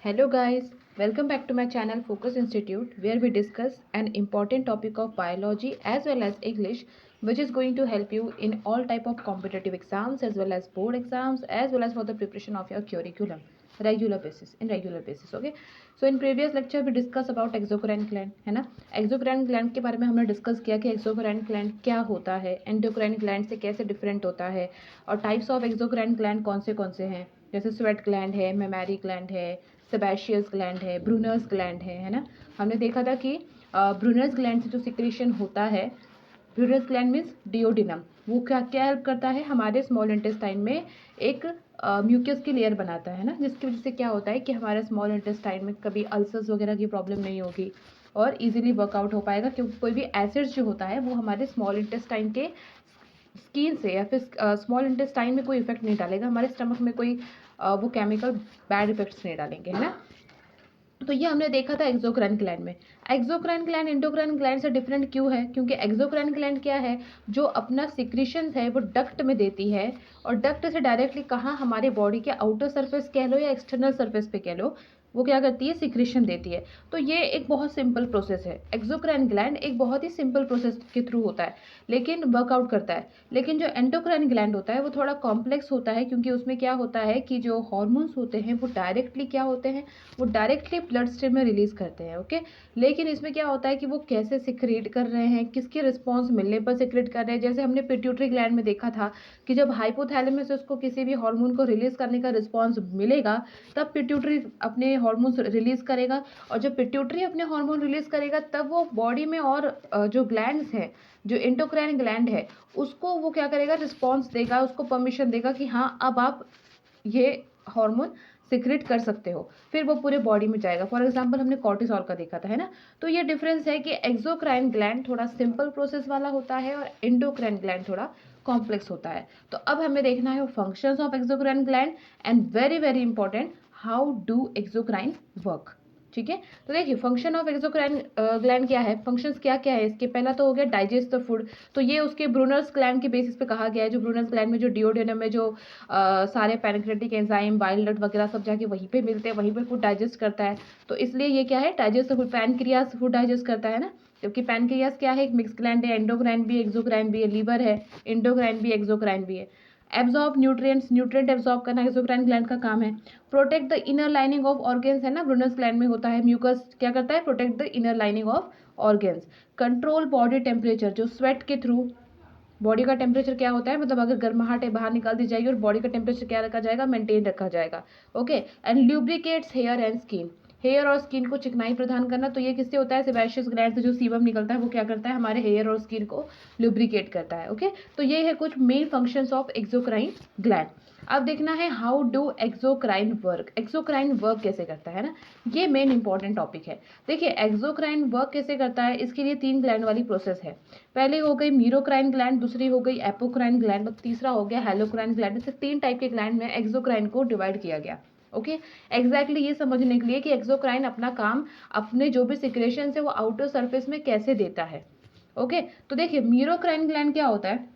Hello guys, welcome back to my channel Focus Institute where we discuss an important topic of biology as well as English which is going to help you in all type of competitive exams as well as board exams as well as for the preparation of your curriculum regular basis. Okay, so in previous lecture we discuss about exocrine gland, है ना. exocrine gland के बारे में हमने discuss किया कि exocrine gland क्या होता है, endocrine gland से कैसे डिफरेंट होता है और टाइप्स ऑफ exocrine gland कौन से हैं, जैसे स्वेट ग्लैंड है, मेमरी ग्लैंड है, सेबेशियस ग्लैंड है, ब्रूनर्स ग्लैंड है ना. हमने देखा था कि ब्रूनर्स ग्लैंड से जो सिक्रेशन होता है, ब्रूनर्स ग्लैंड मीन्स डिओडिनम, वो क्या क्या हेल्प करता है हमारे स्मॉल इंटेस्टाइन में एक म्यूकस की लेयर बनाता है ना, जिसकी वजह से क्या होता है कि हमारे स्मॉल इंटेस्टाइन में कभी अल्सर्स वगैरह की प्रॉब्लम नहीं होगी और इजीली वर्कआउट हो पाएगा, क्योंकि कोई भी एसिड्स जो होता है वो हमारे स्मॉल इंटेस्टाइन के स्किन से या फिर स्मॉल इंटेस्टाइन में कोई इफेक्ट नहीं डालेगा, हमारे स्टमक में कोई वो केमिकल बैड इफेक्ट्स नहीं डालेंगे, है ना. तो ये हमने देखा था एक्सोक्राइन ग्लैंड में. एक्सोक्राइन ग्लैंड एंडोक्राइन ग्लैंड से डिफरेंट क्यों है, क्योंकि एक्सोक्राइन ग्लैंड क्या है, जो अपना सिक्रीशंस है वो डक्ट में देती है और डक्ट से डायरेक्टली कहाँ, हमारे बॉडी के आउटर सरफेस कह लो या एक्सटर्नल सरफेस पे कह लो, वो क्या करती है, सिक्रीशन देती है. तो ये एक बहुत सिंपल प्रोसेस है. एक्सोक्राइन ग्लैंड एक बहुत ही सिंपल प्रोसेस के थ्रू होता है लेकिन वर्कआउट करता है. लेकिन जो एंडोक्राइन ग्लैंड होता है वो थोड़ा कॉम्प्लेक्स होता है, क्योंकि उसमें क्या होता है कि जो हॉर्मोन्स होते हैं वो डायरेक्टली क्या होते हैं, वो डायरेक्टली ब्लड स्ट्रीम में रिलीज करते हैं. ओके, लेकिन इसमें क्या होता है कि वो कैसे सिक्रेट कर रहे हैं, किसके रिस्पॉन्स मिलने पर सिक्रेट कर रहे हैं. जैसे हमने पिट्यूटरी ग्लैंड में देखा था कि जब हाइपोथैलेमस से उसको किसी भी हार्मोन को रिलीज करने का रिस्पॉन्स मिलेगा तब पिट्यूटरी अपने हार्मोन्स रिलीज करेगा, और जब पिट्यूटरी अपने हार्मोन रिलीज करेगा तब वो बॉडी में और जो ग्लैंड्स हैं, जो एंडोक्राइन ग्लैंड है उसको वो क्या करेगा, रिस्पॉन्स देगा, उसको परमिशन देगा कि हाँ अब आप ये हार्मोन सिक्रेट कर सकते हो, फिर वो पूरे बॉडी में जाएगा. फॉर एग्जांपल हमने कॉर्टिसोल का देखा था, है ना. तो ये डिफरेंस है कि एक्सोक्राइन ग्लैंड थोड़ा सिंपल प्रोसेस वाला होता है और एंडोक्राइन ग्लैंड थोड़ा कॉम्प्लेक्स होता है. तो अब हमें देखना है functions of exocrine gland and very very important, how do exocrine work. ठीक है, तो देखिए फंक्शन ऑफ एक्सोक्राइन ग्लैंड क्या है, फंक्शंस क्या क्या है इसके. पहला तो हो गया डाइजेस्ट द फूड, तो ये उसके ब्रूनर्स ग्लैंड के बेसिस पे कहा गया है. जो ब्रूनर्स ग्लैंड में जो डिओडेनम में जो सारे पैनक्रेटिक एंजाइम बाइल डक्ट वगैरह सब जाके वहीं पे मिलते हैं, वहीं पे फूड डाइजेस्ट करता है. तो इसलिए ये क्या है, digest the food. Pancreas food digest करता है ना, जबकि पैनक्रियास क्या है, एक मिक्स ग्लैंड है, एंडोक्राइन भी एक्सोक्राइन भी है, लीवर है, एंडोक्राइन भी एक्सोक्राइन भी है. एब्जॉर्ब न्यूट्रिएंट्स, न्यूट्रिएंट एब्जॉर्ब करना एक्सोक्राइन ग्लैंड का काम है. Protect the inner lining of organs, है ना, ब्रूनस ग्लैंड में होता है. म्यूकस क्या करता है, protect the inner lining of organs. Control body temperature, जो स्वेट के थ्रू बॉडी का टेम्परेचर क्या होता है, मतलब अगर गर्माहट है बाहर निकाल दी जाएगी और बॉडी का टेम्परेचर क्या रखा जाएगा, मेंटेन रखा जाएगा. Okay, and lubricates hair and skin, hair और स्किन को चिकनाई प्रदान करना. तो ये किससे होता है, सेबेशियस ग्लैंड से जो सीबम निकलता है वो क्या करता है, हमारे हेयर और स्किन को लुब्रिकेट करता है. ओके, तो ये है कुछ main functions of exocrine gland. अब देखना है how do exocrine work, exocrine work कैसे करता है ना, ये मेन इंपॉर्टेंट टॉपिक है. देखिए एक्सोक्राइन वर्क कैसे करता है, इसके लिए 3 ग्लैंड वाली प्रोसेस है. पहले हो गई मीरोक्राइन ग्लैंड, दूसरी हो गई एपोक्राइन ग्लैंड और तीसरा हो गया हेलोक्राइन ग्लैंड. इसे 3 टाइप के ग्लैंड में एक्सोक्राइन को डिवाइड किया गया. ओके, एग्जैक्टली ये समझने के लिए कि एक्सोक्राइन अपना काम अपने जो भी सिक्रेशन है वो आउटर सरफेस में कैसे देता है. ओके, तो देखिए मीरोक्राइन ग्लैंड क्या होता है,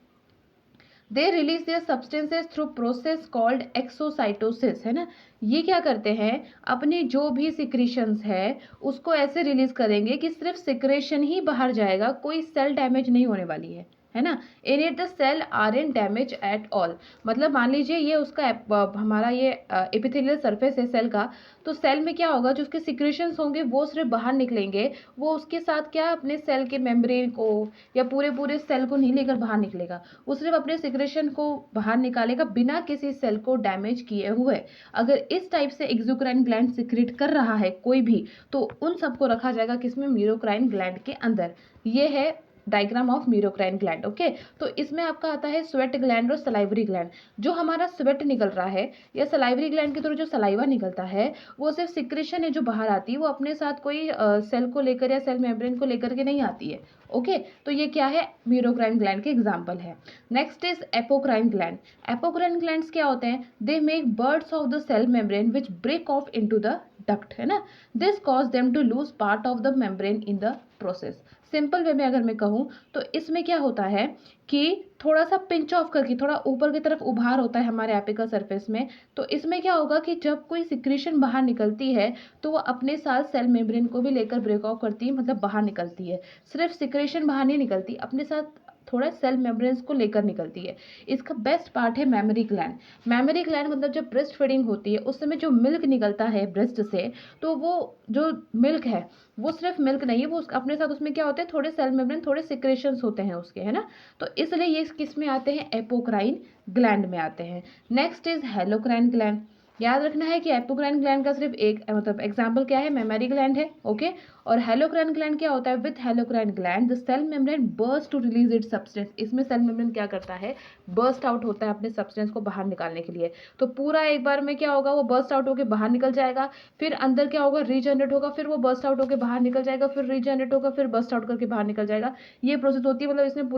they release there substances through process called exocytosis, है ना. ये क्या करते हैं, अपनी जो भी सिक्रीशंस है उसको ऐसे रिलीज करेंगे कि सिर्फ सिक्रेशन ही बाहर जाएगा, कोई सेल डैमेज नहीं होने वाली है ना. In it the cell are in damage at all. मतलब मान लीजिए ये उसका हमारा ये एपिथेलियल सरफेस है सेल का, तो सेल में क्या होगा, जो उसके सिक्रेशंस होंगे वो सिर्फ बाहर निकलेंगे, वो उसके साथ क्या अपने सेल के मेम्ब्रेन को या पूरे पूरे सेल को नहीं लेकर बाहर निकलेगा, वो सिर्फ अपने सिक्रेशन को बाहर निकालेगा बिना किसी सेल को डैमेज किए हुए. अगर इस टाइप से एक्सोक्राइन ग्लैंड सिक्रेट कर रहा है कोई भी, तो उन सबको रखा जाएगा किसमें, मीरोक्राइन ग्लैंड के अंदर. ये है डायग्राम ऑफ मीरोक्राइन ग्लैंड. ओके, तो इसमें आपका आता है स्वेट ग्लैंड और सलाइवरी ग्लैंड. जो हमारा स्वेट निकल रहा है या सलाइवरी ग्लैंड के थ्रू जो सलाइवा निकलता है वो सिर्फ सिक्रेशन है जो बाहर आती है, वो अपने साथ कोई सेल को लेकर या सेल मेम्ब्रेन को लेकर के नहीं आती है. ओके, तो ये क्या है, मीरोक्राइन ग्लैंड के एग्जाम्पल है. Next is apocrine gland. Apocrine glands क्या होते हैं, they make buds of the cell membrane which break off into the duct, है ना. This cause them to lose part of the membrane in the process. Simple way में अगर मैं कहूँ तो इसमें क्या होता है कि थोड़ा सा पिंच ऑफ करके थोड़ा ऊपर की तरफ उभार होता है हमारे एपिकल सरफेस में। तो इसमें क्या होगा कि जब कोई सिक्रीशन बाहर निकलती है तो वो अपने साथ सेल मेम्ब्रेन को भी लेकर ब्रेक आउट करती है, मतलब बाहर निकलती है। सिर्फ सिक्रेशन बाहर नहीं निकलती, अपने साथ थोड़ा सेल मेम्ब्रेन्स को लेकर निकलती है। इसका बेस्ट पार्ट है मेमोरी ग्लैंड। मेमोरी ग्लैंड मतलब जब ब्रेस्ट फीडिंग होती है उस समय जो मिल्क निकलता है ब्रेस्ट से, तो वो जो मिल्क है वो सिर्फ मिल्क नहीं है, वो अपने साथ उसमें क्या होते हैं, थोड़े सेल मेम्ब्रेन, थोड़े सिक्रेशंस होते हैं उसके, है ना। तो इसलिए ये किस में आते हैं, एपोक्राइन ग्लैंड में आते हैं। Next is holocrine gland. याद रखना है कि एपोक्राइन ग्लैंड का सिर्फ एक मतलब एग्जाम्पल क्या है, मेमोरी ग्लैंड है, ओके। और हेलोक्राइन ग्लैंड क्या होता है, with holocrine gland the cell membrane burst to release it substance. इसमें सेल मेम्ब्रेन क्या करता है, बर्स्ट आउट होता है अपने सब्सटेंस को बाहर निकालने के लिए। तो पूरा एक बार में क्या होगा, वो बर्स्ट आउट होकर बाहर निकल जाएगा, फिर अंदर क्या होगा, रीजनरेट होगा, फिर वो बर्स्ट आउट होकर बाहर निकल जाएगा, फिर रीजनरेट होगा, फिर बर्स्ट आउट करके बाहर निकल जाएगा। ये प्रोसेस होती है, मतलब इसमें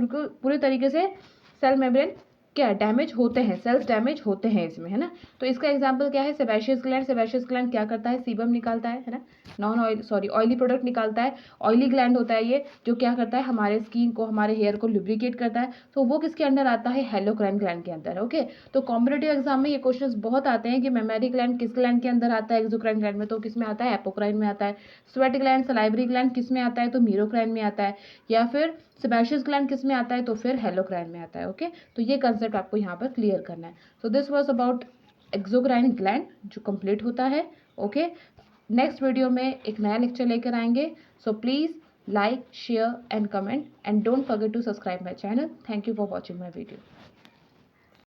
पूरी तरीके से सेल मेम्ब्रेन क्या डैमेज होते हैं, सेल्स डैमेज होते हैं इसमें, है ना। तो इसका एग्जांपल क्या है, सेबेशियस ग्लैंड। सेबेशियस ग्लैंड क्या करता है, सीबम निकालता है ना, non oil sorry oily product निकालता है। ऑयली ग्लैंड होता है ये, जो क्या करता है, हमारे स्किन को, हमारे हेयर को लुब्रिकेट करता है। तो वो किसके अंडर आता है, हेलोक्राइन ग्लैंड के अंदर, ओके। तो कॉम्पिटेटिव एग्जाम में ये क्वेश्चंस बहुत आते हैं कि मेमोरी ग्लैंड किस ग्लैंड के अंदर आता है, एक्सोक्राइन ग्लैंड में, तो किस में आता है, एपोक्राइन में आता है। स्वेट ग्लैंड, सलाइवरी ग्लैंड किस में आता है, तो मीरोक्राइन में आता है। या फिर सेबेशियस ग्लैंड किस में आता है, तो फिर हेलोक्राइन में आता है, ओके। तो ये कंसेप्ट आपको यहाँ पर क्लियर करना है। So this was about exocrine gland जो कंप्लीट होता है, ओके। नेक्स्ट वीडियो में एक नया लेक्चर लेकर आएंगे। So please like, share and comment and don't forget to subscribe my channel. Thank you for watching my video.